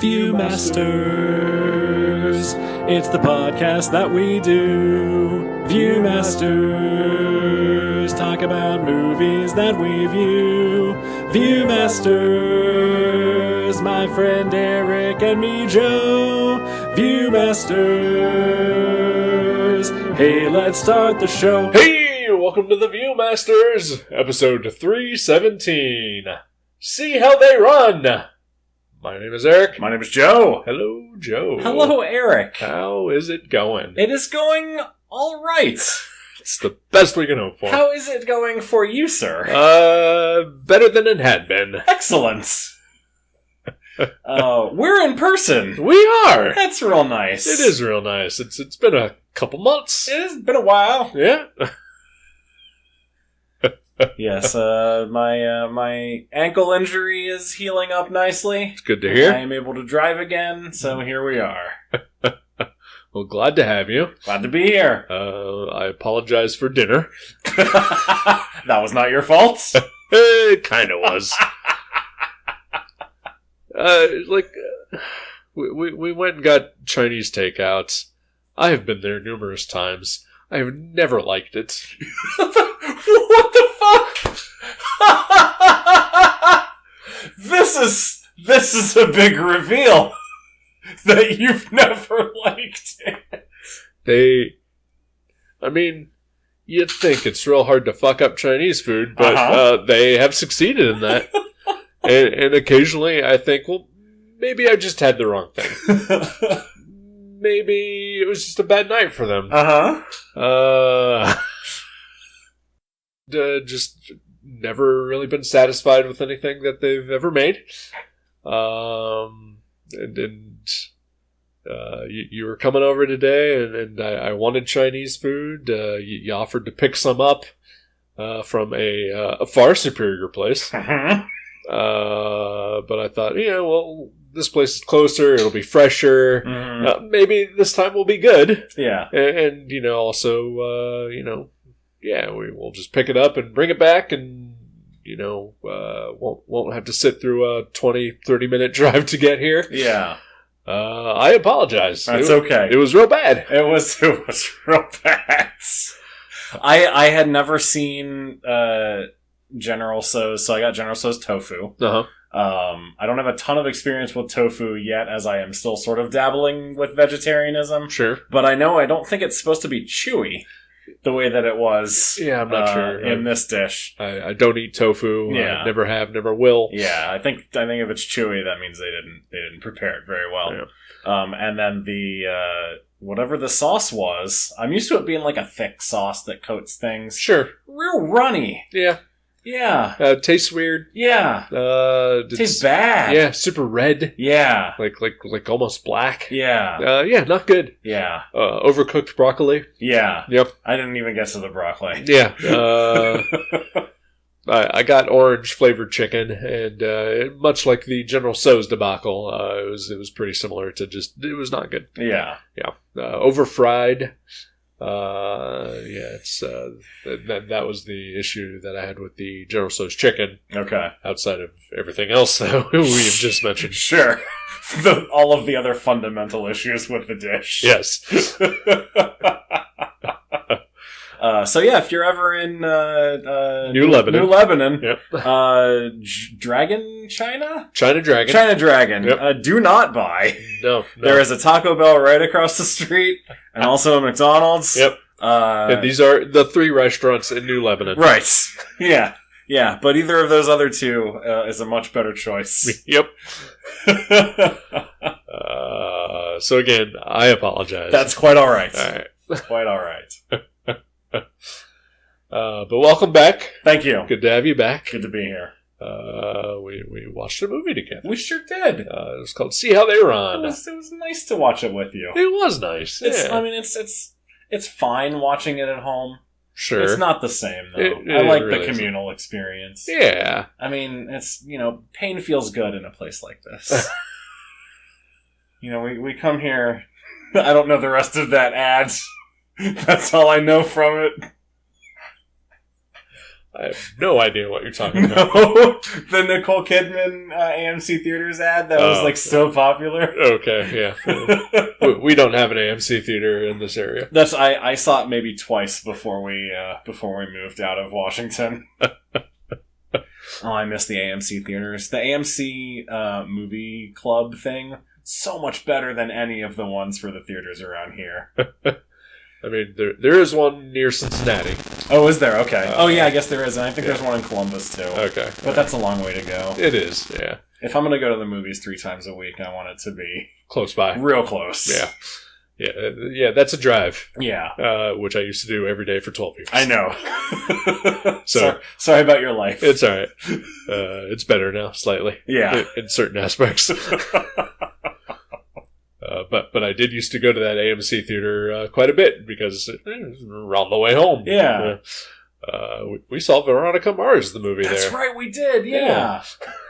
Viewmasters, it's the podcast that we do. Viewmasters, talk about movies that we view. Viewmasters, my friend Eric and me, Joe. Viewmasters, hey, let's start the show. Hey, welcome to the Viewmasters, episode 317. See how they run. My name is Eric. My name is Joe. Hello, Joe. Hello, Eric. How is it going? It is going all right. It's the best we can hope for. How is it going for you, sir? Better than it had been. Excellent. We're in person. We are. That's real nice. It is real nice. It's been a couple months. It has been a while. Yeah. Yes, my ankle injury is healing up nicely. It's good to hear. I am able to drive again, so here we are. Well, glad to have you. Glad to be here. I apologize for dinner. That was not your fault? It kind of was. We went and got Chinese takeouts. I have been there numerous times. I have never liked it. What the fuck? This is a big reveal that you've never liked it. You'd think it's real hard to fuck up Chinese food, but they have succeeded in that. and occasionally I think, well, maybe I just had the wrong thing. Maybe it was just a bad night for them. Just never really been satisfied with anything that they've ever made. You were coming over today, and I wanted Chinese food. You offered to pick some up from a far superior place. But I thought, this place is closer. It'll be fresher. Maybe this time will be good. Yeah. And also, we'll just pick it up and bring it back, and won't have to sit through a 20-30 minute drive to get here. Yeah. I apologize. That's okay. It was real bad. It was real bad. I had never seen General Tso's, so I got General Tso's tofu. I don't have a ton of experience with tofu yet, as I am still sort of dabbling with vegetarianism. Sure. But I don't think it's supposed to be chewy the way that it was. Yeah, I'm not sure. In this dish. I don't eat tofu. Yeah. I never have, never will. Yeah, I think if it's chewy, that means they didn't prepare it very well. Yeah. And then the whatever the sauce was, I'm used to it being like a thick sauce that coats things. Sure. Real runny. Yeah. Yeah. Tastes weird. Yeah. Tastes bad. Yeah, super red. Yeah. Like almost black. Yeah. Yeah, not good. Yeah. Overcooked broccoli. Yeah. Yep. I didn't even get to the broccoli. Yeah. I got orange flavored chicken, and much like the General Tso's debacle, it was pretty similar to it was not good. Yeah. Yeah. Overfried. It's that was the issue that I had with the General Tso's chicken. Okay. Outside of everything else that we have just mentioned. Sure. All of the other fundamental issues with the dish. Yes. So yeah, if you're ever in New Lebanon, yep. Dragon China Dragon, yep. Do not buy. No. There is a Taco Bell right across the street, and also a McDonald's. Yep. And these are the 3 restaurants in New Lebanon. Right. Yeah. Yeah, but either of those other 2 is a much better choice. Yep. So again, I apologize. That's quite all right. All right. Quite all right. But welcome back. Thank you. Good to have you back. Good to be here. We watched a movie together. We sure did. It was called See How They Run. It was nice to watch it with you. It was nice. It's fine watching it at home. Sure. It's not the same, though. It I like really the communal experience. Yeah. I mean, it's, pain feels good in a place like this. We come here. I don't know the rest of that ad. That's all I know from it. I have no idea what you're talking about. No, the Nicole Kidman AMC Theaters ad that was like so popular. Okay, yeah. We don't have an AMC theater in this area. I saw it maybe twice before we moved out of Washington. Oh, I miss the AMC theaters. The AMC movie club thing, so much better than any of the ones for the theaters around here. I mean, there is one near Cincinnati. Oh, is there? Okay. Yeah, I guess there is. And I think there's one in Columbus, too. Okay. But that's a long way to go. It is, yeah. If I'm going to go to the movies 3 times a week, I want it to be... close by. Real close. Yeah. Yeah, that's a drive. Yeah. Which I used to do every day for 12 years. I know. Sorry about your life. It's all right. It's better now, slightly. Yeah. In certain aspects. But I did used to go to that AMC theater quite a bit because it was around the way home. Yeah. We saw Veronica Mars, the movie there. That's right, we did, yeah.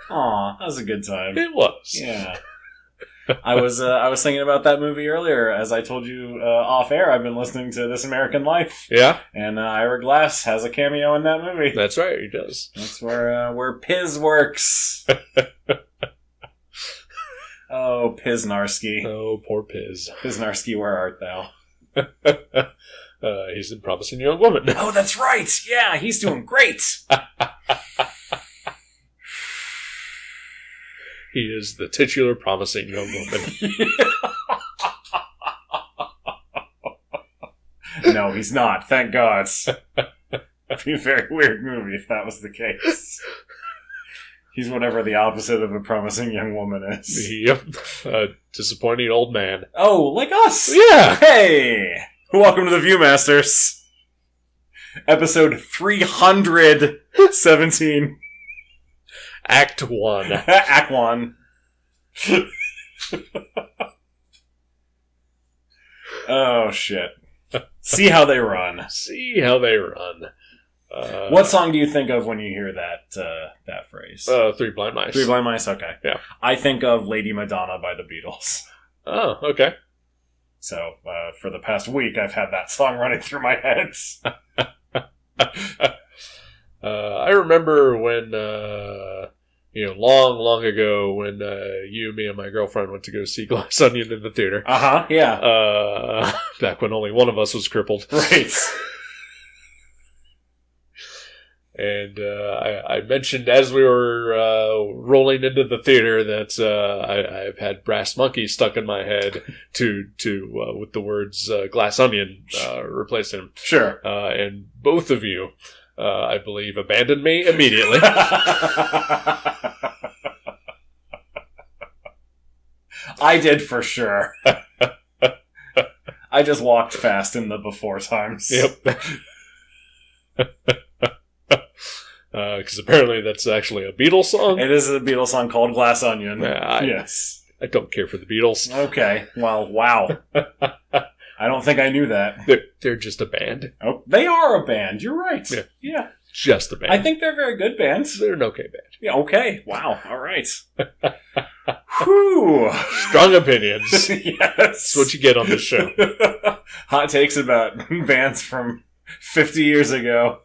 Aw, that was a good time. It was. Yeah. I was thinking about that movie earlier. As I told you off air, I've been listening to This American Life. Yeah. And Ira Glass has a cameo in that movie. That's right, he does. That's where Piz works. Oh, Piznarsky. Oh, poor Piz. Piznarsky, where art thou? He's a promising young woman. Oh, that's right. Yeah, he's doing great. He is the titular promising young woman. No, he's not. Thank God. It'd be a very weird movie if that was the case. He's whatever the opposite of a promising young woman is. Yep. Disappointing old man. Oh, like us! Yeah! Hey! Welcome to the Viewmasters. Episode 317. Act 1. Act 1. Oh, shit. See how they run. See how they run. What song do you think of when you hear that phrase? 3 Blind Mice. 3 Blind Mice, okay. Yeah. I think of Lady Madonna by the Beatles. Oh, okay. So, for the past week, I've had that song running through my head. I remember when, long ago when you, me, and my girlfriend went to go see Glass Onion in the theater. Uh-huh, yeah. Back when only one of us was crippled. Right. And I mentioned as we were rolling into the theater that I've had Brass Monkey stuck in my head to with the words Glass Onion replaced him. Sure. And both of you, I believe, abandoned me immediately. I did for sure. I just walked fast in the before times. Yep. Because apparently that's actually a Beatles song. It is a Beatles song called Glass Onion. Yes. I don't care for the Beatles. Okay. Well, wow. I don't think I knew that. They're just a band. Oh, they are a band. You're right. Yeah. Just a band. I think they're very good bands. They're an okay band. Yeah, okay. Wow. All right. Whew. Strong opinions. Yes. That's what you get on this show. Hot takes about bands from 50 years ago.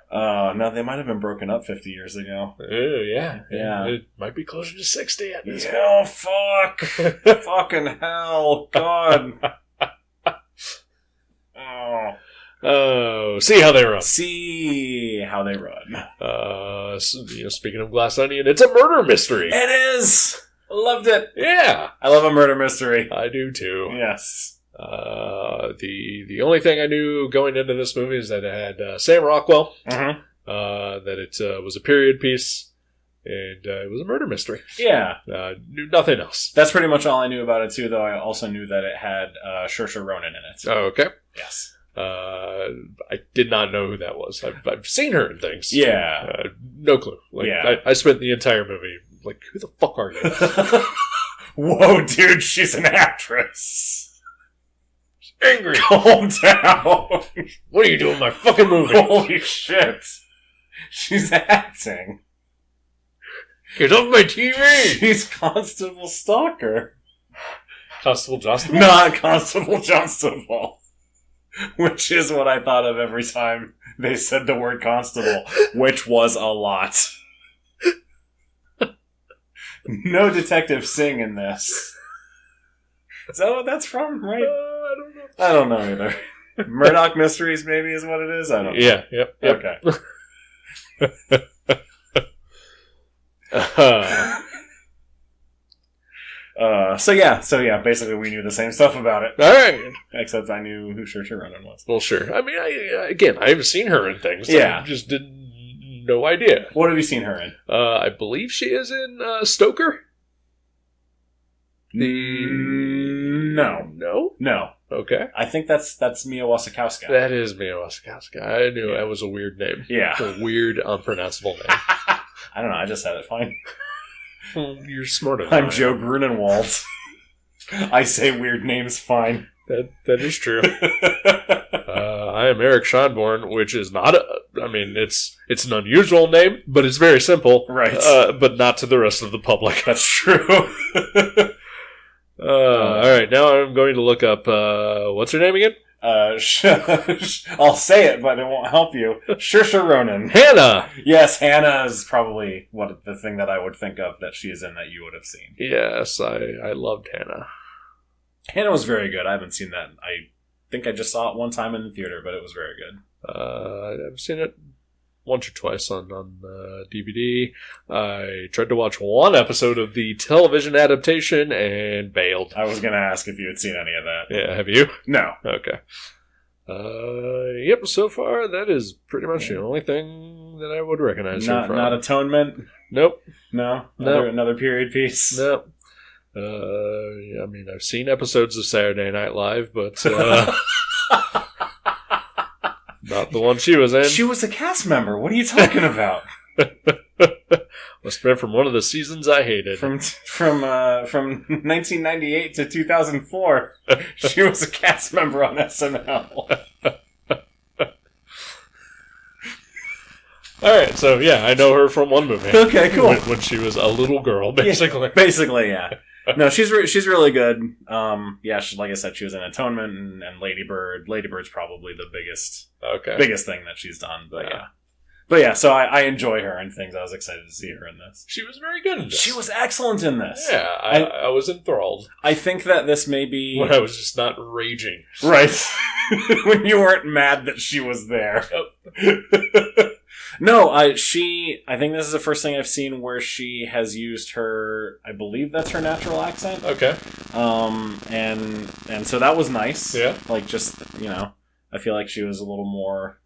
No, they might have been broken up 50 years ago. Oh, yeah. Yeah. It might be closer to 60 at this point. Oh, fuck. Fucking hell. God. Oh, see how they run. See how they run. Speaking of Glass Onion, it's a murder mystery. It is. Loved it. Yeah. I love a murder mystery. I do too. Yes. The only thing I knew going into this movie is that it had Sam Rockwell. Mm-hmm. That it was a period piece, and it was a murder mystery. Yeah. Knew nothing else. That's pretty much all I knew about it too. Though I also knew that it had Saoirse Ronan in it. Oh, okay. Yes. I did not know who that was. I've seen her in things. Yeah. No clue. I spent the entire movie like, who the fuck are you? Whoa, dude, she's an actress. Angry. Calm down. What are you doing in my fucking movie? Holy shit. She's acting. Get off my TV! She's Constable Stalker. Constable Johnston? Not Constable Johnston. Which is what I thought of every time they said the word constable, which was a lot. No Detective Singh in this. Is that what that's from, right? I don't know. I don't know either. Murdoch Mysteries maybe is what it is? I don't know. Yeah, yep. Okay. So yeah, basically we knew the same stuff about it. All right. Except I knew who Saoirse Ronan was. Well, sure. I mean, I haven't seen her in things. Yeah. I just didn't... No idea. What have you seen her in? I believe she is in Stoker. No. No? Okay. I think that's Mia Wasikowska. That is Mia Wasikowska. I knew that was a weird name. Yeah. It's a weird, unpronounceable name. I don't know. I just said it fine. Well, you're smarter than I'm Joe Grunenwald. I say weird names fine. That is true. I am Eric Schonborn, which is not it's an unusual name, but it's very simple. Right. But not to the rest of the public. That's true. All right, now I'm going to look up, what's her name again? I'll say it, but it won't help you. Saoirse Ronan. Hannah! Yes, Hannah is probably the thing that I would think of that she is in that you would have seen. Yes, I loved Hannah. Hannah was very good. I haven't seen that. I think I just saw it one time in the theater, but it was very good. I've seen it once or twice on DVD. I tried to watch one episode of the television adaptation and bailed. I was going to ask if you had seen any of that. Yeah, have you? No. Okay. Yep, so far that is pretty much the only thing that I would recognize her from. Not Atonement? Nope. No? Nope. Another period piece? Nope. I mean, I've seen episodes of Saturday Night Live, but not the one she was in. She was a cast member. What are you talking about? Must have been from one of the seasons I hated. From 1998 to 2004, she was a cast member on SNL. All right, so yeah, I know her from one movie. Okay, cool. When she was a little girl, basically. Yeah, basically, yeah. No, she's really good. Yeah, like I said, she was in Atonement and Lady Bird. Lady Bird's probably the biggest thing that she's done. But yeah. So I enjoy her and things. I was excited to see her in this. She was very good in this. She was excellent in this. Yeah, I was enthralled. I think that this may be when I was just not raging. Right. When you weren't mad that she was there. No, I think this is the first thing I've seen where she has used her, I believe that's her natural accent. Okay. And so that was nice. Yeah. Like just, I feel like she was a little more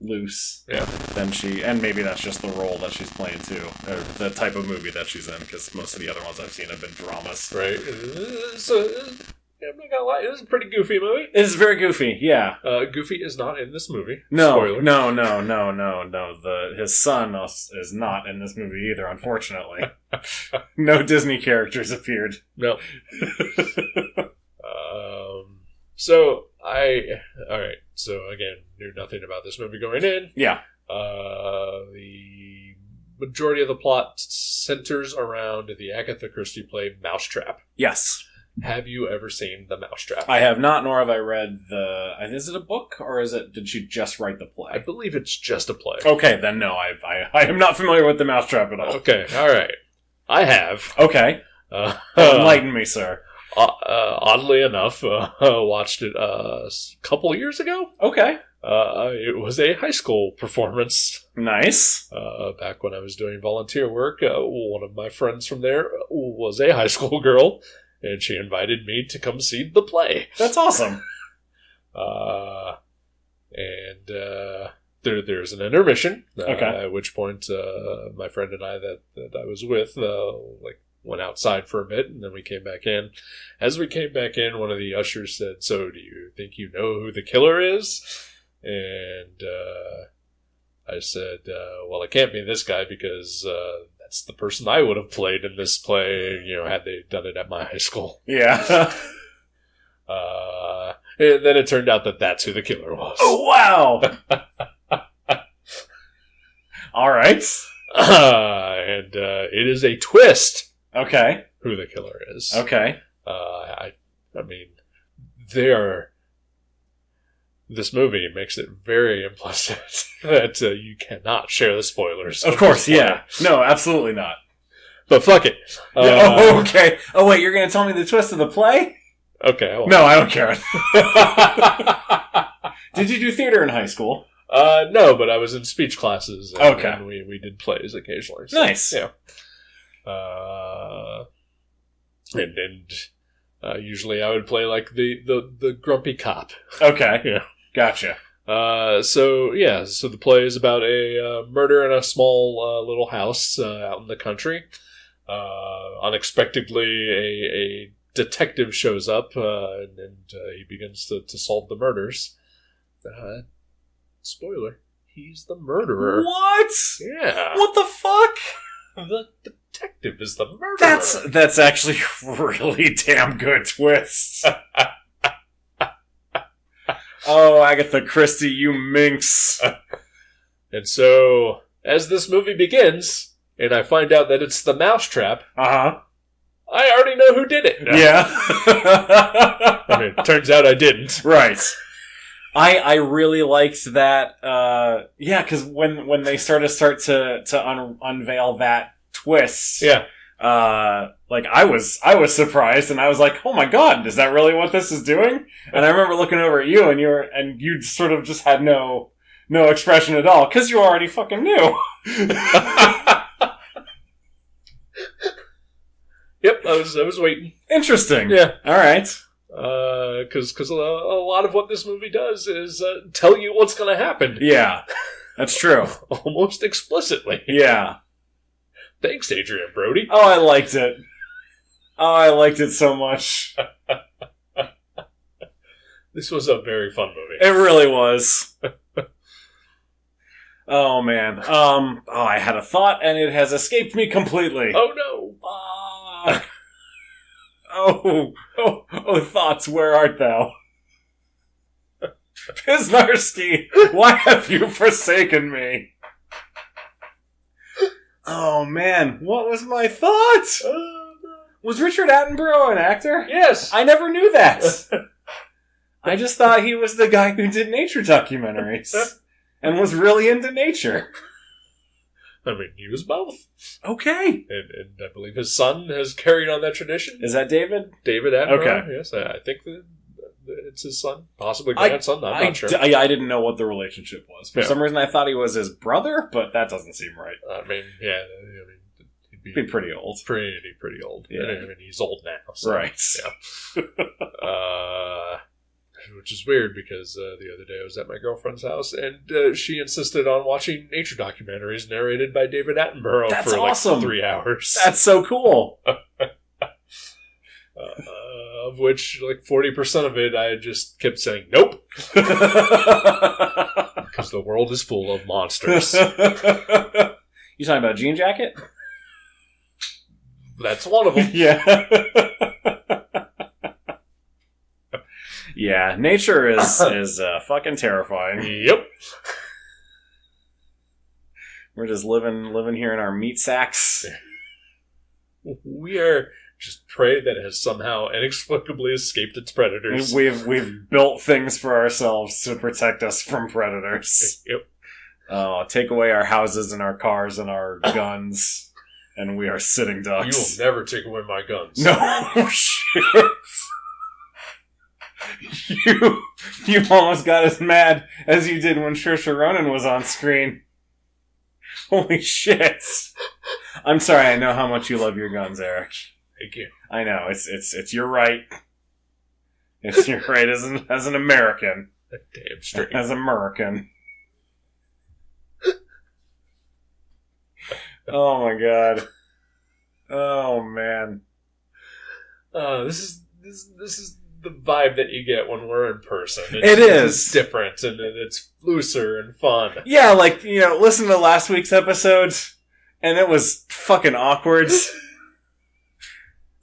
loose than and maybe that's just the role that she's playing too, or the type of movie that she's in, because most of the other ones I've seen have been dramas. Right. So, I'm not gonna lie, it was a pretty goofy movie. It is very goofy, yeah. Goofy is not in this movie. No, spoiler. No. His son is not in this movie either, unfortunately. No Disney characters appeared. No. Alright, so again, knew nothing about this movie going in. Yeah. The majority of the plot centers around the Agatha Christie play Mousetrap. Yes. Have you ever seen The Mousetrap? I have not, nor have I read is it a book, or did she just write the play? I believe it's just a play. Okay, then no, I am not familiar with The Mousetrap at all. Okay, alright. I have. Okay. Enlighten me, sir. Oddly enough, watched it a couple years ago. Okay. It was a high school performance. Nice. Back when I was doing volunteer work, one of my friends from there was a high school girl, and she invited me to come see the play. That's awesome. There's an intermission. Okay. At which point, my friend and I that I was with, went outside for a bit, and then we came back in. As we came back in, one of the ushers said, "So, do you think you know who the killer is?" And I said, "Well, it can't be this guy, because that's the person I would have played in this play, had they done it at my high school." Yeah. And then it turned out that that's who the killer was. Oh, wow! All right. And it is a twist. Okay. Who the killer is. Okay. I mean, they are this movie makes it very implicit that you cannot share the spoilers. Of course, yeah. No, absolutely not. But fuck it. Okay. Oh, wait, you're going to tell me the twist of the play? Okay. No, I don't care. Did you do theater in high school? No, but I was in speech classes. And we did plays occasionally. So, nice. Yeah. And usually I would play like the grumpy cop. Okay. Yeah. Gotcha. So the play is about a murder in a small little house out in the country. Unexpectedly, a detective shows up and he begins to solve the murders. Spoiler: he's the murderer. What? Yeah. What the fuck? The detective is the murderer. That's actually really damn good twist. Oh, Agatha Christie, you minx. And so, as this movie begins, and I find out that it's the mousetrap, I already know who did it. Yeah. I mean, it turns out I didn't. Right. I really liked that, because when they start to unveil that twist, I was surprised, and I was like, oh my god, is that really what this is doing? And I remember looking over at you, and you sort of just had no expression at all, because you already fucking knew. Yep, I was waiting. Interesting. Yeah. Alright. Because a lot of what this movie does is tell you what's going to happen. Yeah, that's true. Almost explicitly. Yeah. Thanks, Adrian Brody. Oh, I liked it. Oh, I liked it so much. This was a very fun movie. It really was. Oh, man. I had a thought, and it has escaped me completely. Oh, no. Fuck. Oh, thoughts, where art thou? Pisnarski, why have you forsaken me? Oh, man, what was my thought? Was Richard Attenborough an actor? Yes. I never knew that. I just thought he was the guy who did nature documentaries and was really into nature. I mean, he was both. Okay. And I believe his son has carried on that tradition. Is that David? David Attenborough, okay. Yes. I think that it's his son. Possibly grandson, I'm not sure. I didn't know what the relationship was. For some reason, I thought he was his brother, but that doesn't seem right. I mean, yeah. He'd be pretty old. Pretty old. Yeah. I mean, he's old now. So, right. Yeah. Which is weird because the other day I was at my girlfriend's house and she insisted on watching nature documentaries narrated by David Attenborough for awesome. Like 3 hours. That's so cool. Of which, like 40% of it, I just kept saying nope, because the world is full of monsters. You talking about Jean Jacket? That's one of them. Yeah. Yeah, nature is fucking terrifying. Yep. We're just living here in our meat sacks. We are just prey that has somehow inexplicably escaped its predators. We've built things for ourselves to protect us from predators. Yep. Take away our houses and our cars and our guns, and we are sitting ducks. You will never take away my guns. No, shit. You almost got as mad as you did when Saoirse Ronan was on screen. Holy shit. I'm sorry, I know how much you love your guns, Eric. Thank you. I know, it's your right. It's your right as an American. Damn straight. As American. Oh my god. Oh man. This is the vibe that you get when we're in person. It's different, and it's looser and fun. Yeah, like, listen to last week's episode, and it was fucking awkward.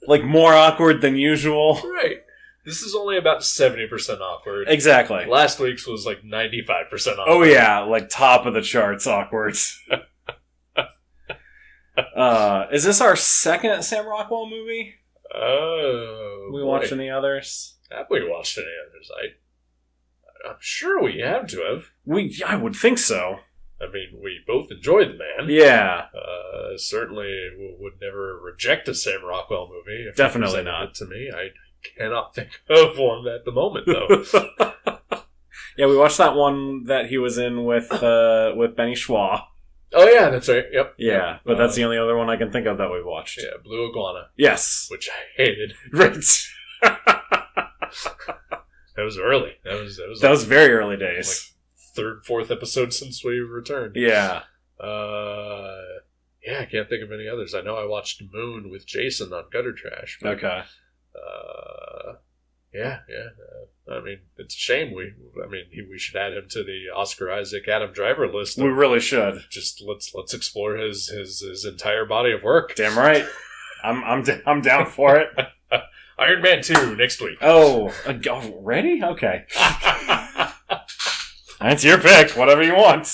Like, more awkward than usual. Right. This is only about 70% awkward. Exactly. Last week's was like 95% awkward. Oh yeah, like top of the charts awkward. Is this our second Sam Rockwell movie? Oh, we watched any others? Have we watched any others? I'm sure we have to have. I would think so. I mean, we both enjoy the man. Yeah. Certainly would never reject a Sam Rockwell movie. If Definitely not. It to me, I cannot think of one at the moment, though. Yeah, we watched that one that he was in with Benny Schwa. Oh, yeah, that's right. Yep. Yeah, but that's the only other one I can think of that we've watched. Yeah, Blue Iguana. Yes. Which I hated. Right. That was early. That was very early days. Like third, fourth episode since we returned. Yeah. Yeah, I can't think of any others. I know I watched Moon with Jason on Gutter Trash. But, okay. Yeah. I mean, it's a shame. We should add him to the Oscar Isaac, Adam Driver list. We really should. Just let's explore his entire body of work. Damn right. I'm down for it. Iron Man 2 next week. Oh, already? Okay. That's your pick. Whatever you want.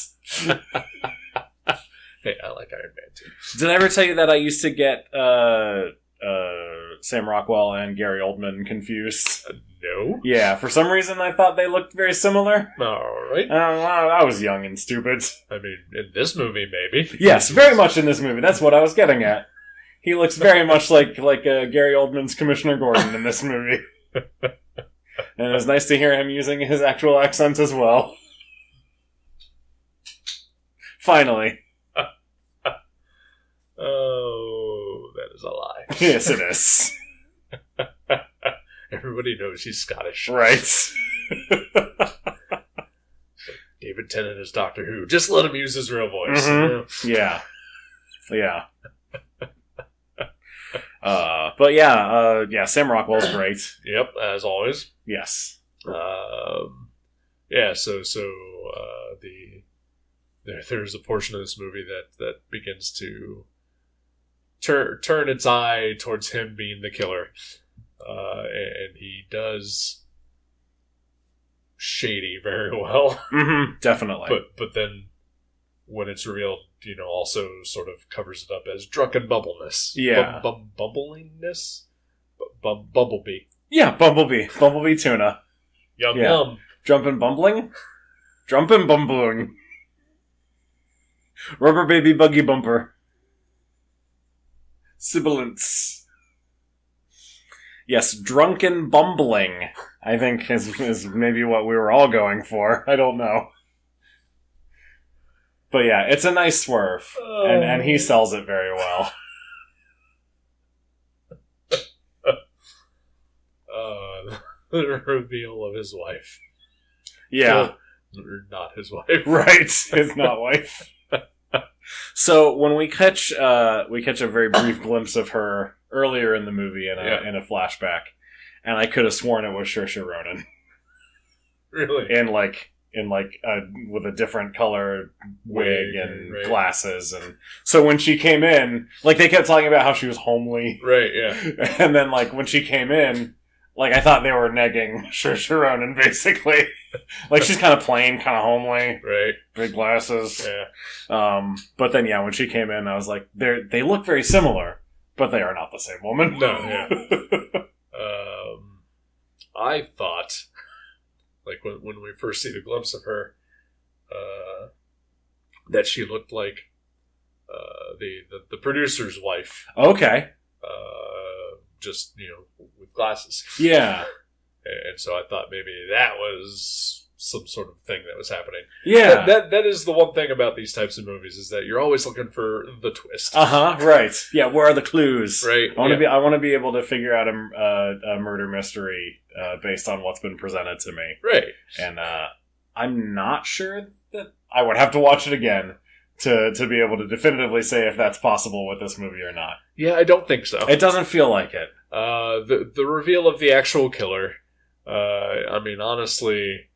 Hey, I like Iron Man 2. Did I ever tell you that I used to get Sam Rockwell and Gary Oldman confused? No. Yeah, for some reason I thought they looked very similar. All right. I was young and stupid. I mean, in this movie, maybe. Yes, very much in this movie. That's what I was getting at. He looks very much like Gary Oldman's Commissioner Gordon in this movie. And it was nice to hear him using his actual accent as well. Finally. Oh, that is a lie. Yes, it is. Everybody knows he's Scottish. Right. David Tennant is Doctor Who. Just let him use his real voice. Mm-hmm. Yeah. But yeah, Sam Rockwell's great. Yep, as always. Yes. Yeah, so there's a portion of this movie that begins to turn its eye towards him being the killer. And he does shady very well. Mm-hmm, definitely. But then when it's revealed, also sort of covers it up as drunken bumbleness. Yeah. Bumblingness? Bumblebee. Yeah, Bumblebee. Bumblebee tuna. Yum. Jumpin' bumbling? Jumpin' bumbling. Rubber baby buggy bumper. Sibilance. Yes, drunken bumbling, I think is maybe what we were all going for. I don't know. But yeah, it's a nice swerve. And he sells it very well. The reveal of his wife. Yeah. Or not his wife. Right, his not wife. So when we catch a very brief glimpse of her earlier in the movie in a flashback, and I could have sworn it was Saoirse Ronan. Really? With a different color wig and glasses, and so when she came in, they kept talking about how she was homely, right? Yeah, and then when she came in, I thought they were negging Saoirse Ronan basically. She's kind of plain, kind of homely, right? Big glasses, yeah. But then when she came in, I was like, they look very similar, but they are not the same woman. No, yeah. I thought. When we first see the glimpse of her, that she looked like the producer's wife. Okay. Just with glasses. Yeah. And so I thought maybe that was some sort of thing that was happening. Yeah. That is the one thing about these types of movies is that you're always looking for the twist. Right. Yeah. Where are the clues? Right. I want to be able to figure out a murder mystery based on what's been presented to me. Right. And I'm not sure that I would have to watch it again to be able to definitively say if that's possible with this movie or not. Yeah, I don't think so. It doesn't feel like it. The reveal of the actual killer. I mean, honestly.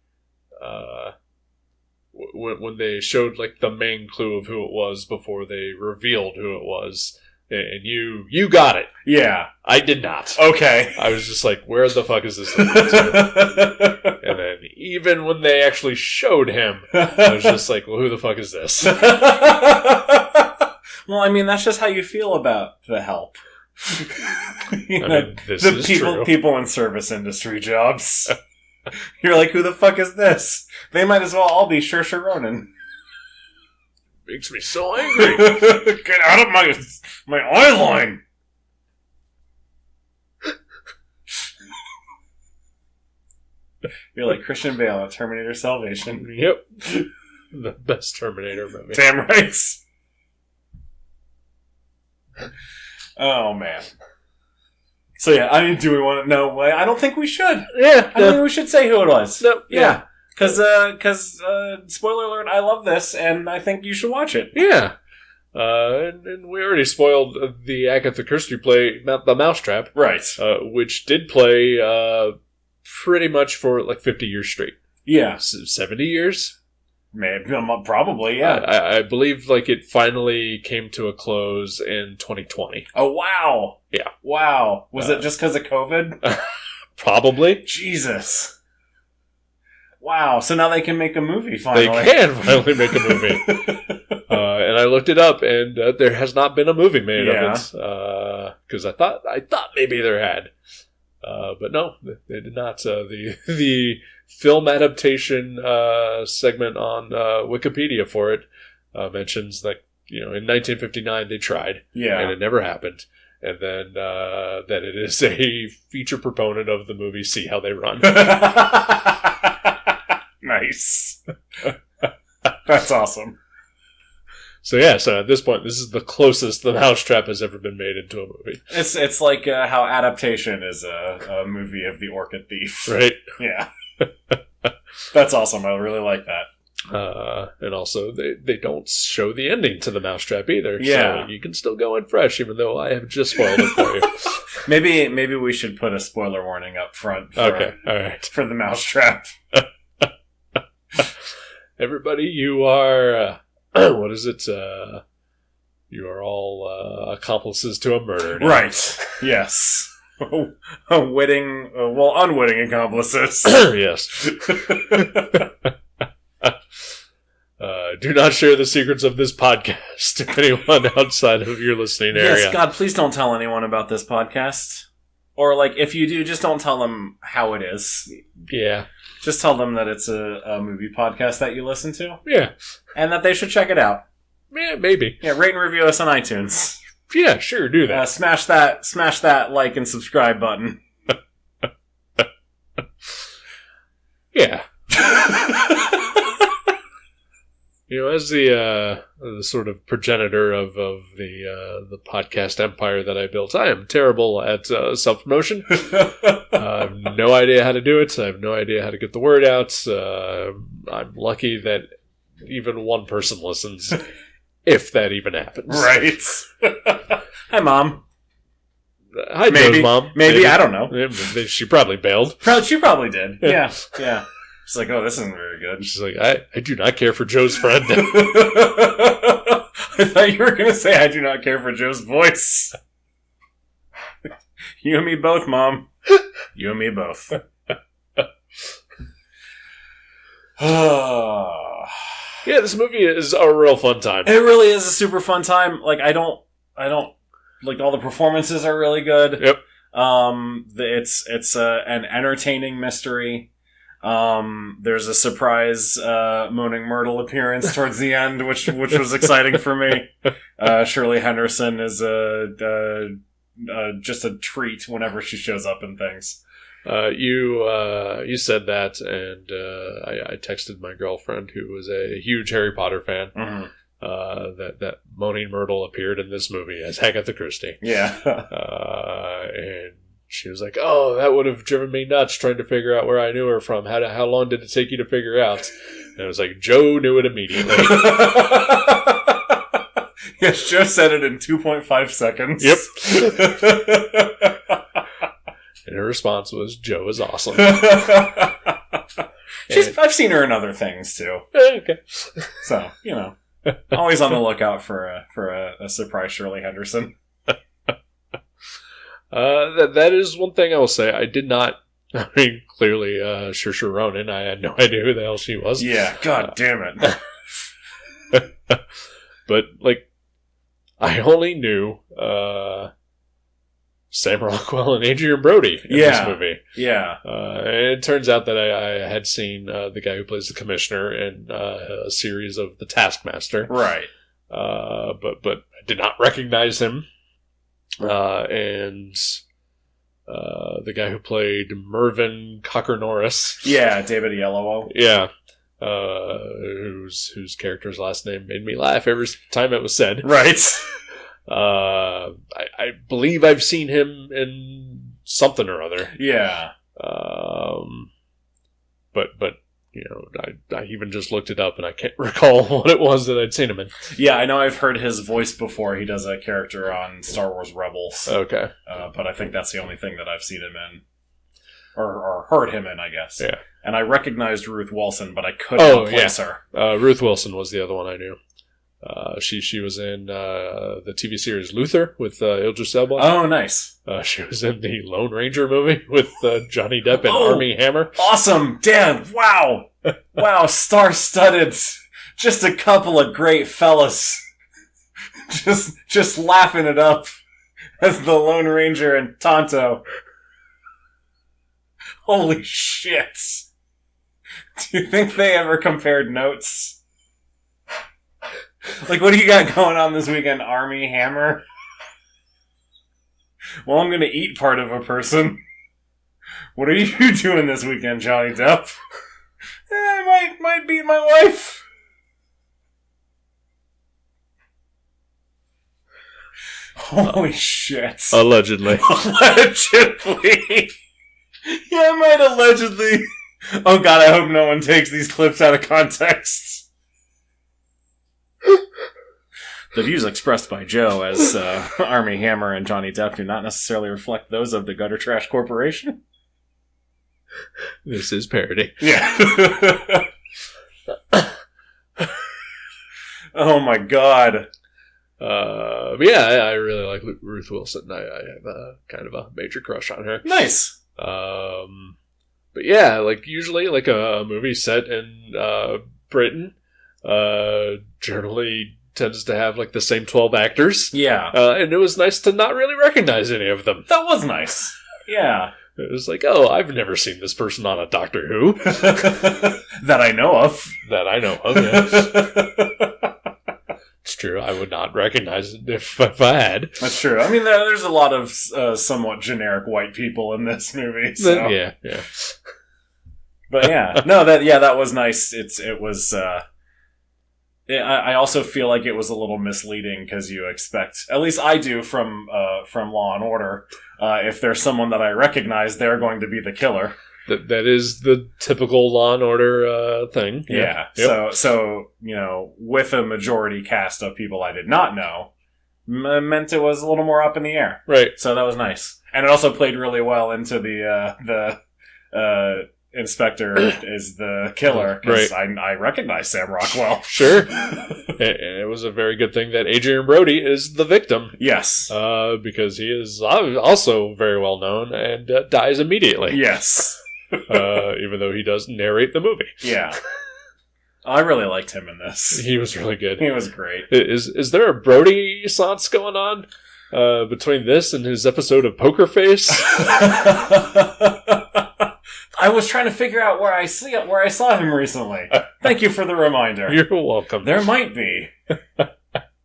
When they showed the main clue of who it was before they revealed who it was, and you got it. Yeah, I did not. Okay, I was just like, where the fuck is this thing? And then even when they actually showed him, I was just like, well, who the fuck is this? Well, I mean, that's just how you feel about The Help. This is true. People in service industry jobs. You're like, who the fuck is this? They might as well all be Saoirse Ronan. Makes me so angry. Get out of my eye line. You're like Christian Bale in Terminator Salvation. Yep. The best Terminator movie. Damn right. Oh, man. So, yeah, I mean, do we want to know? I don't think we should. Yeah. I don't think we should say who it was. No, yeah. Because, spoiler alert, I love this, and I think you should watch it. Yeah. And we already spoiled the Agatha Christie play, The Mousetrap. Right. Which did play pretty much for like 50 years straight. Yeah. 70 years? Maybe, probably, yeah. I believe like it finally came to a close in 2020. Oh, wow. Yeah. Wow. Was it just because of COVID? Probably. Jesus. Wow. So now they can make a movie finally. They can finally make a movie. And I looked it up, and there has not been a movie made of it. Because I thought maybe there had. But no, they did not. The film adaptation segment on Wikipedia for it mentions that, in 1959 they tried, and it never happened. And then that it is a feature proponent of the movie See How They Run. Nice. That's awesome. So at this point, this is the closest The Mousetrap has ever been made into a movie. It's like how Adaptation is a movie of the Orchid Thief. Right. Yeah. That's awesome. I really like that. And also, they don't show the ending to The Mousetrap either. Yeah. So you can still go in fresh, even though I have just spoiled it for you. Maybe we should put a spoiler warning up front all right. For The Mousetrap. Everybody, you are... what is it? You are all accomplices to a murder now. Right. Yes. Unwitting accomplices. Yes. Do not share the secrets of this podcast to anyone outside of your listening area. Yes, God, please don't tell anyone about this podcast. Or, if you do, just don't tell them how it is. Yeah. Just tell them that it's a movie podcast that you listen to. Yeah. And that they should check it out. Yeah, maybe. Yeah, rate and review us on iTunes. Yeah, sure, do that. Smash that like and subscribe button. Yeah. As the sort of progenitor of the podcast empire that I built, I am terrible at self-promotion. I have no idea how to do it. I have no idea how to get the word out. I'm lucky that even one person listens, if that even happens. Right. Hi, Mom. Hi, Joe's mom. Maybe, I don't know. She probably bailed. She probably did. Yeah. She's like, oh, this isn't very good. She's like, I do not care for Joe's friend. I thought you were going to say, I do not care for Joe's voice. You and me both, Mom. You and me both. Yeah, this movie is a real fun time. It really is a super fun time. I don't all the performances are really good. Yep. It's an entertaining mystery. There's a surprise Moaning Myrtle appearance towards the end, which was exciting for me. Shirley Henderson is just a treat whenever she shows up in things. You said that, and I texted my girlfriend, who was a huge Harry Potter fan, that Moaning Myrtle appeared in this movie as Agatha Christie. Yeah. And she was like, "Oh, that would have driven me nuts trying to figure out where I knew her from. How long did it take you to figure out?" And I was like, "Joe knew it immediately." Yes, Joe said it in 2.5 seconds. Yep. And her response was, "Joe is awesome." I've seen her in other things too. Okay. So, always on the lookout for a surprise Shirley Henderson. That is one thing I will say. I did not. I mean, clearly, Saoirse Ronan. I had no idea who the hell she was. Yeah, God damn it. But I only knew Sam Rockwell and Adrian Brody in this movie. Yeah. And it turns out that I had seen the guy who plays the commissioner in a series of The Taskmaster. Right. But I did not recognize him. And the guy who played Mervyn Cocker Norris. Yeah, David Oyelowo. Yeah. Whose character's last name made me laugh every time it was said. Right. I believe I've seen him in something or other. Yeah. But you know, I even just looked it up and I can't recall what it was that I'd seen him in. Yeah, I know I've heard his voice before. He does a character on Star Wars Rebels. Okay. But I think that's the only thing that I've seen him in. Or heard him in, I guess. Yeah. And I recognized Ruth Wilson, but I couldn't place her. Ruth Wilson was the other one I knew. She was in the TV series Luther with Idris Elba. Oh, nice. She was in the Lone Ranger movie with Johnny Depp and Armie Hammer. Awesome, Dan! Wow, wow, star-studded. Just a couple of great fellas, just laughing it up as the Lone Ranger and Tonto. Holy shit! Do you think they ever compared notes? Like, what do you got going on this weekend, Armie Hammer? Well, I'm gonna eat part of a person. What are you doing this weekend, Johnny Depp? I might beat my wife. Holy shit. Allegedly. Allegedly. Yeah, I might allegedly. Oh god, I hope no one takes these clips out of context. The views expressed by Joe as Armie Hammer and Johnny Depp do not necessarily reflect those of the Gutter Trash Corporation. This is parody. Yeah. Oh my god. But yeah, I really like Ruth Wilson. I have kind of a major crush on her. Nice. But yeah, like usually like a movie set in Britain generally tends to have like the same 12 actors. Yeah. And it was nice to not really recognize any of them. That was nice. Yeah. It was like, oh, I've never seen this person on a Doctor Who. That I know of. That I know of, yeah. It's true. I would not recognize it if I had. That's true. I mean, there's a lot of somewhat generic white people in this movie. So. Yeah. But yeah, no, that was nice. It was. I also feel like it was a little misleading because you expect, at least I do from Law and Order, if there's someone that I recognize, they're going to be the killer. That is the typical Law and Order thing. Yeah. Yep. So you know, with a majority cast of people I did not know, meant it was a little more up in the air. Right. So that was nice, and it also played really well into the Inspector is the killer, because right. I recognize Sam Rockwell. Sure. It was a very good thing that Adrian Brody is the victim. Yes. Because he is also very well known and dies immediately. Yes. Even though he does narrate the movie. Yeah. I really liked him in this. He was really good. He was great. Is there a Brody-sance going on between this and his episode of Poker Face? I was trying to figure out where I saw him recently. Thank you for the reminder. You're welcome. There might be.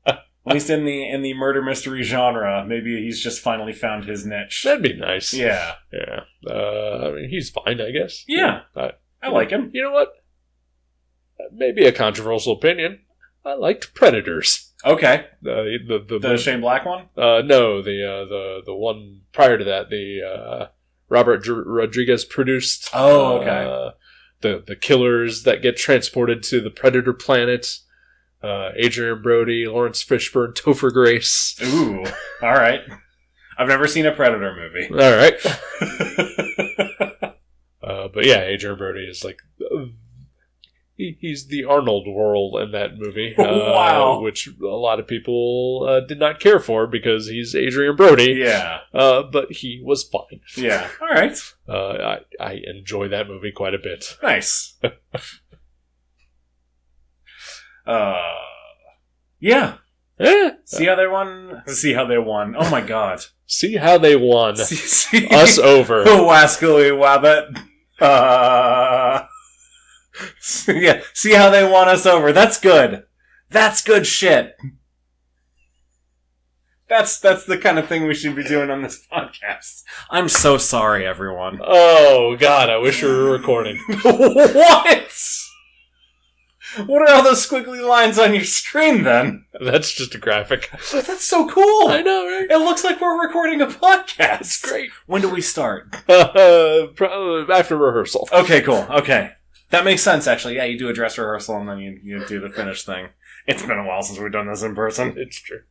At least in the murder mystery genre, maybe he's just finally found his niche. That'd be nice. Yeah. Yeah. I mean, he's fine, I guess. Yeah. I like him. You know what? Maybe a controversial opinion. I liked Predators. Okay. The Shane Black one? No, the one prior to that, the Robert Rodriguez produced. Oh, okay. The killers that get transported to the Predator planet. Adrian Brody, Lawrence Fishburne, Topher Grace. Ooh, all right. I've never seen a Predator movie. All right. But yeah, Adrian Brody is like... He's the Arnold role in that movie. Wow. Which a lot of people did not care for because he's Adrian Brody. Yeah. But he was fine. Yeah. All right. I enjoy that movie quite a bit. Nice. Yeah. See how they won? See how they won. Oh my god. See how they won see us over. Wascally Wabbit. Yeah, see how they won us over. That's good. That's good shit. That's the kind of thing we should be doing on this podcast. I'm so sorry, everyone. Oh, God, I wish we were recording. What? What are all those squiggly lines on your screen, then? That's just a graphic. That's so cool. I know, right? It looks like we're recording a podcast. It's great. When do we start? Probably after rehearsal. Okay, cool. Okay. That makes sense, actually. Yeah, you do a dress rehearsal and then you do the finished thing. It's been a while since we've done this in person. It's true.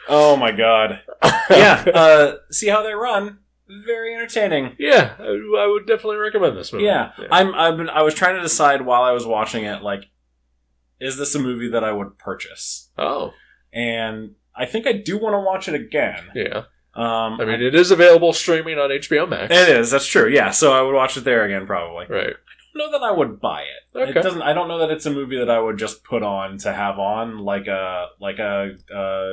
Oh my god. Yeah, see how they run. Very entertaining. Yeah, I would definitely recommend this movie. Yeah. I was trying to decide while I was watching it, like, is this a movie that I would purchase? Oh. And I think I do want to watch it again. Yeah. I mean, it is available streaming on HBO Max. It is, that's true. Yeah, so I would watch it there again, probably. Right. I don't know that I would buy it. Okay. I don't know that it's a movie that I would just put on to have on, like a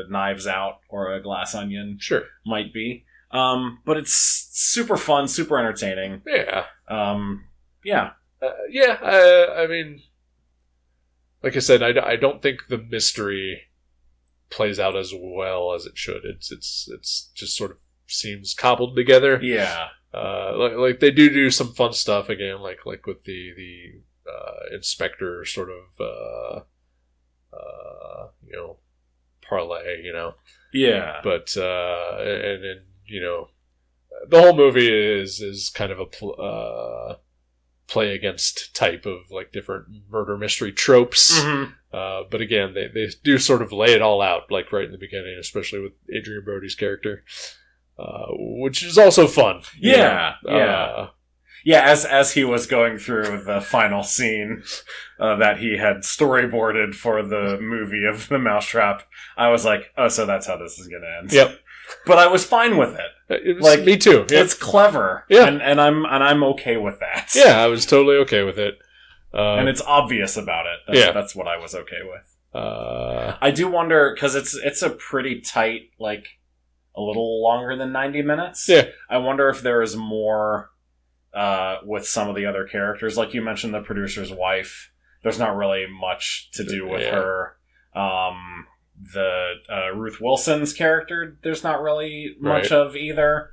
Knives Out or a Glass Onion. Sure. Might be. But it's super fun, super entertaining. Yeah. Yeah. I mean, like I said, I don't think the mystery plays out as well as it should. It's just sort of seems cobbled together. Yeah. Like they do some fun stuff again, like with the inspector sort of parlay, Yeah. But and the whole movie is kind of a play against type of like different murder mystery tropes. Mm-hmm. But again, they do sort of lay it all out, like right in the beginning, especially with Adrian Brody's character. Which is also fun. Yeah, as he was going through the final scene that he had storyboarded for the movie of the Mousetrap, I was like, oh, so that's how this is going to end. Yep. But I was fine with it. Like me too. Yep. It's clever. Yeah. And I'm okay with that. Yeah, I was totally okay with it. And it's obvious about it. That's what I was okay with. I do wonder, because it's a pretty tight, like, a little longer than 90 minutes. Yeah. I wonder if there is more with some of the other characters. Like you mentioned, the producer's wife. There's not really much to do with her. The Ruth Wilson's character, there's not really much of either.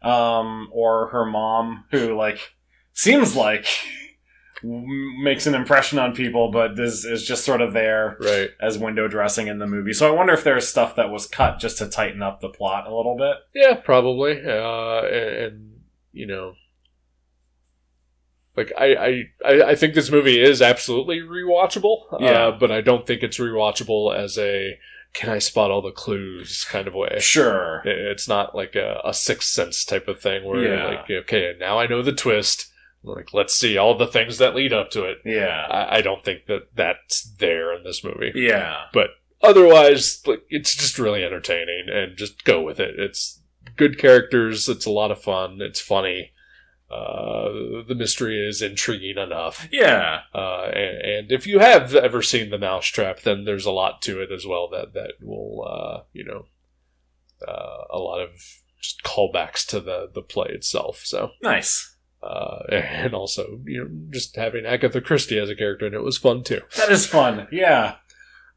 Or her mom, who, like, seems like makes an impression on people, but is just sort of there as window dressing in the movie. So I wonder if there's stuff that was cut just to tighten up the plot a little bit. Yeah, probably. And like I think this movie is absolutely rewatchable. But I don't think it's rewatchable as a can I spot all the clues kind of way. Sure. It's not like a Sixth Sense type of thing where you're like, okay, now I know the twist. Like, let's see all the things that lead up to it. Yeah. I don't think that's there in this movie. Yeah. But otherwise, like, it's just really entertaining, and just go with it. It's good characters. It's a lot of fun. It's funny. The mystery is intriguing enough. Yeah. And if you have ever seen The Mousetrap, then there's a lot to it as well that will, a lot of just callbacks to the play itself. So nice. And also, just having Agatha Christie as a character, and it was fun too. That is fun, yeah.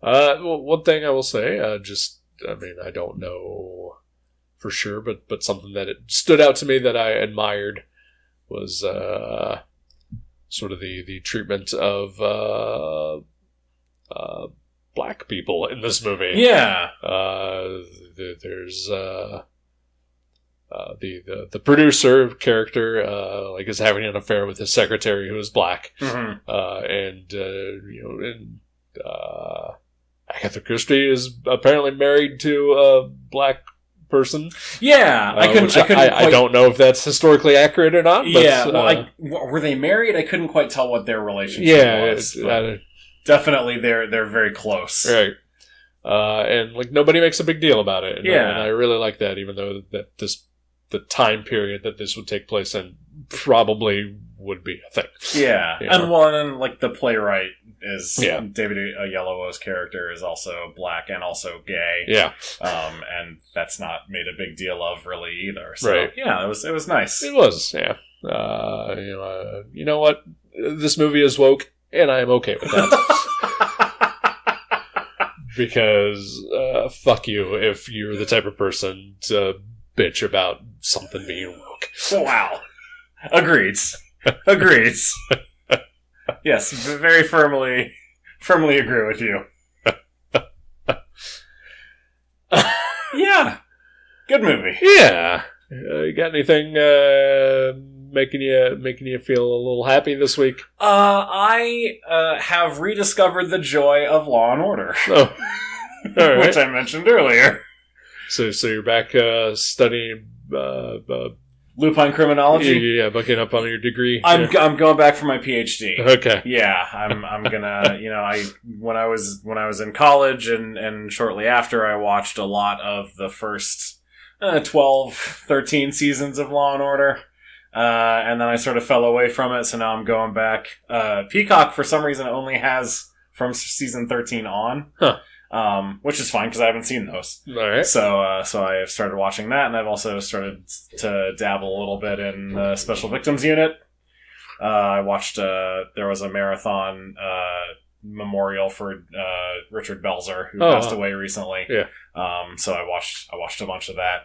One thing I will say, I don't know for sure, but something that it stood out to me that I admired was sort of the treatment of black people in this movie. Yeah. There's the producer character like is having an affair with his secretary who is black. Mm-hmm. And Agatha Christie is apparently married to a black person. Yeah, I don't know if that's historically accurate or not. But, were they married? I couldn't quite tell what their relationship was. Definitely, they're very close. Right. And like nobody makes a big deal about it. And I really like that, even though that the time period that this would take place in probably would be a thing. Yeah. You know? And like the playwright is David Oyelowo's character is also black and also gay. Yeah. And that's not made a big deal of really either. So right. yeah, it was nice. It was, yeah. You know what? This movie is woke, and I am okay with that. Because fuck you if you're the type of person to bitch about something being woke. Wow. Agreed. Yes, very firmly agree with you. Yeah. Good movie. Yeah. You got anything making you feel a little happy this week? I have rediscovered the joy of Law and Order. Oh. All right. Which I mentioned earlier. So you're back studying lupine criminology. Yeah, bucking up on your degree. I'm going back for my PhD. Okay. Yeah, I'm gonna. When I was in college and shortly after, I watched a lot of the first 12, 13 seasons of Law and Order. And then I sort of fell away from it, so now I'm going back. Peacock, for some reason, only has from season 13 on. Huh. Which is fine, because I haven't seen those. All right. So I have started watching that, and I've also started to dabble a little bit in the Special Victims Unit. I watched, there was a marathon memorial for Richard Belzer, who passed away recently. Yeah. So I watched a bunch of that.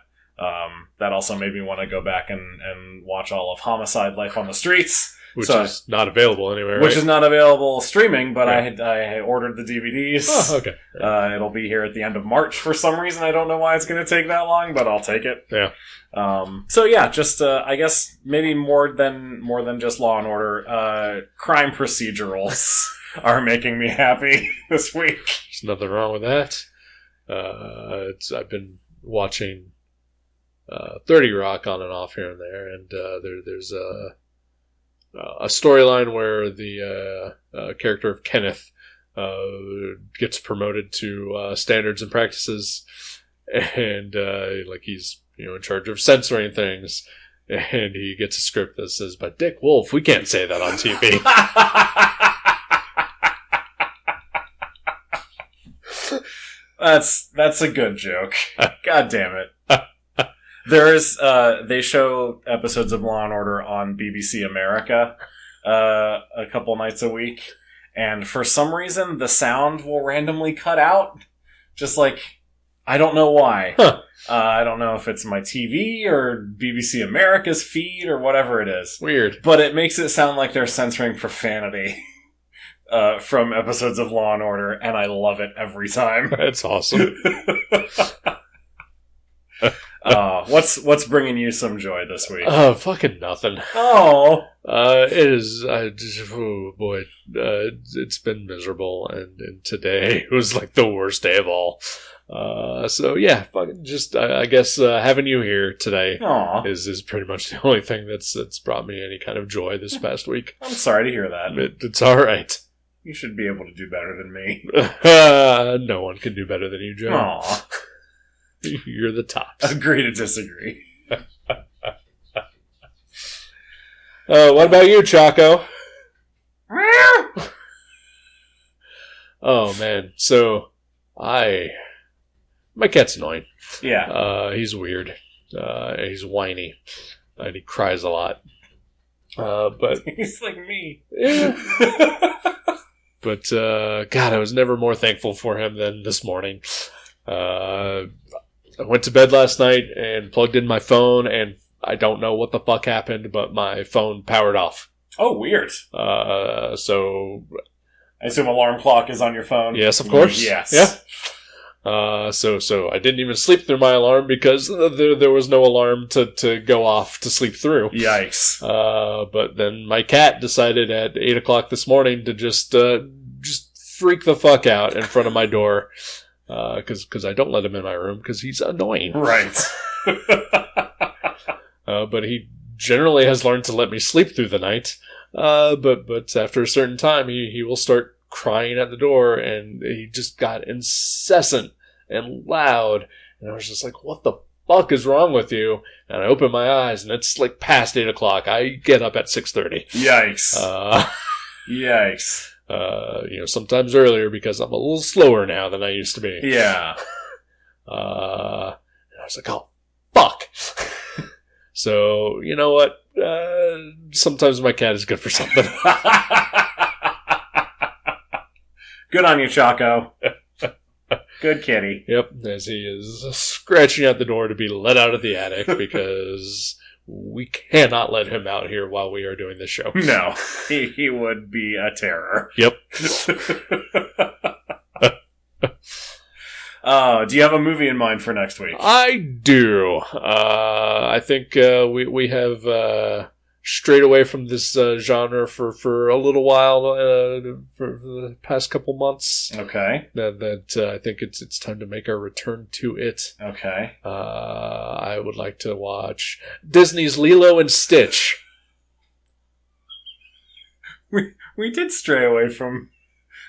That also made me want to go back and watch all of Homicide: Life on the Streets. Which is not available anywhere, Which right? is not available streaming, but I ordered the DVDs. Oh, okay. It'll be here at the end of March for some reason. I don't know why it's going to take that long, but I'll take it. Yeah. So yeah, just I guess maybe more than just Law and Order, crime procedurals are making me happy this week. There's nothing wrong with that. I've been watching 30 Rock on and off here and there, and there's a storyline where the character of Kenneth gets promoted to standards and practices, and like he's in charge of censoring things, and he gets a script that says, "But Dick Wolf, we can't say that on TV." That's a good joke. God damn it. There's they show episodes of Law and Order on BBC America a couple nights a week, and for some reason the sound will randomly cut out. Just like, I don't know why. Huh. I don't know if it's my TV or BBC America's feed or whatever it is. Weird. But it makes it sound like they're censoring profanity from episodes of Law and Order, and I love it every time. That's awesome. What's bringing you some joy this week? Fucking nothing. Oh, it is. Oh boy, it's been miserable, and today was like the worst day of all. So yeah, fucking just I guess having you here today is pretty much the only thing that's brought me any kind of joy this past week. I'm sorry to hear that. It's all right. You should be able to do better than me. No one can do better than you, Joe. Aw. You're the tops. Agree to disagree. What about you, Chaco? Oh, man. So, my cat's annoying. Yeah. He's weird. He's whiny. And he cries a lot. But he's like me. Yeah. But, God, I was never more thankful for him than this morning. I went to bed last night and plugged in my phone, and I don't know what the fuck happened, but my phone powered off. Oh, weird. So I assume alarm clock is on your phone? Yes, of course. Yes. Yeah. So I didn't even sleep through my alarm because there was no alarm to go off to sleep through. Yikes. But then my cat decided at 8 o'clock this morning to just freak the fuck out in front of my door. Because I don't let him in my room because he's annoying. Right. But he generally has learned to let me sleep through the night. But after a certain time, he will start crying at the door, and he just got incessant and loud. And I was just like, what the fuck is wrong with you? And I open my eyes, and it's like past 8 o'clock. I get up at 6:30. Yikes. Yikes. Sometimes earlier because I'm a little slower now than I used to be. Yeah. And I was like, oh, fuck. So, you know what? Sometimes my cat is good for something. Good on you, Chaco. Good kitty. Yep, as he is scratching at the door to be let out of the attic because we cannot let him out here while we are doing this show. No, he would be a terror. Yep. Do you have a movie in mind for next week? I do. I think we have strayed away from this genre for a little while for the past couple months. Okay. That I think it's time to make our return to it. Okay. I would like to watch Disney's Lilo and Stitch. We did stray away from...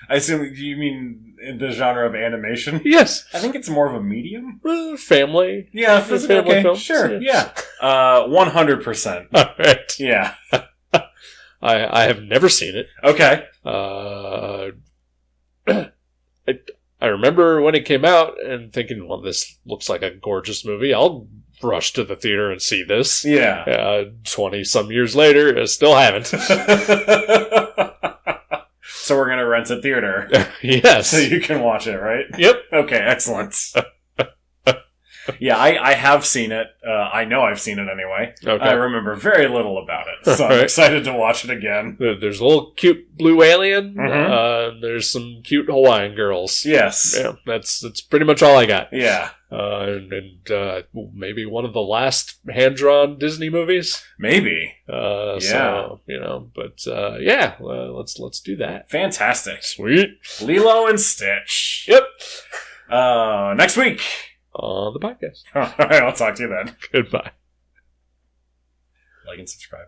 I assume you mean the genre of animation? Yes. I think it's more of a medium. Family. Yeah, family okay, films. Sure, yeah. 100%. All right. Yeah. I have never seen it. Okay. I remember when it came out and thinking, well, this looks like a gorgeous movie. I'll rush to the theater and see this. Yeah. 20-some years later, I still haven't. So we're going to rent a theater. Yes. So you can watch it, right? Yep. Okay, excellent. Yeah, I have seen it. I know I've seen it anyway. Okay. I remember very little about it, so I'm excited to watch it again. There's a little cute blue alien. Mm-hmm. There's some cute Hawaiian girls. Yes. Yeah, that's pretty much all I got. Yeah. And maybe one of the last hand-drawn Disney movies. Maybe. Yeah. So, yeah, let's do that. Fantastic. Sweet. Lilo and Stitch. Yep. Next week. On the podcast. All right, I'll talk to you then. Goodbye. Like and subscribe.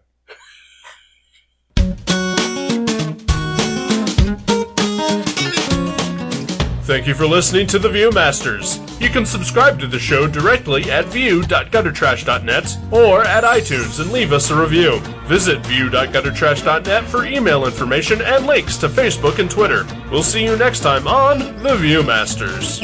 Thank you for listening to The Viewmasters. You can subscribe to the show directly at view.guttertrash.net or at iTunes and leave us a review. Visit view.guttertrash.net for email information and links to Facebook and Twitter. We'll see you next time on The Viewmasters.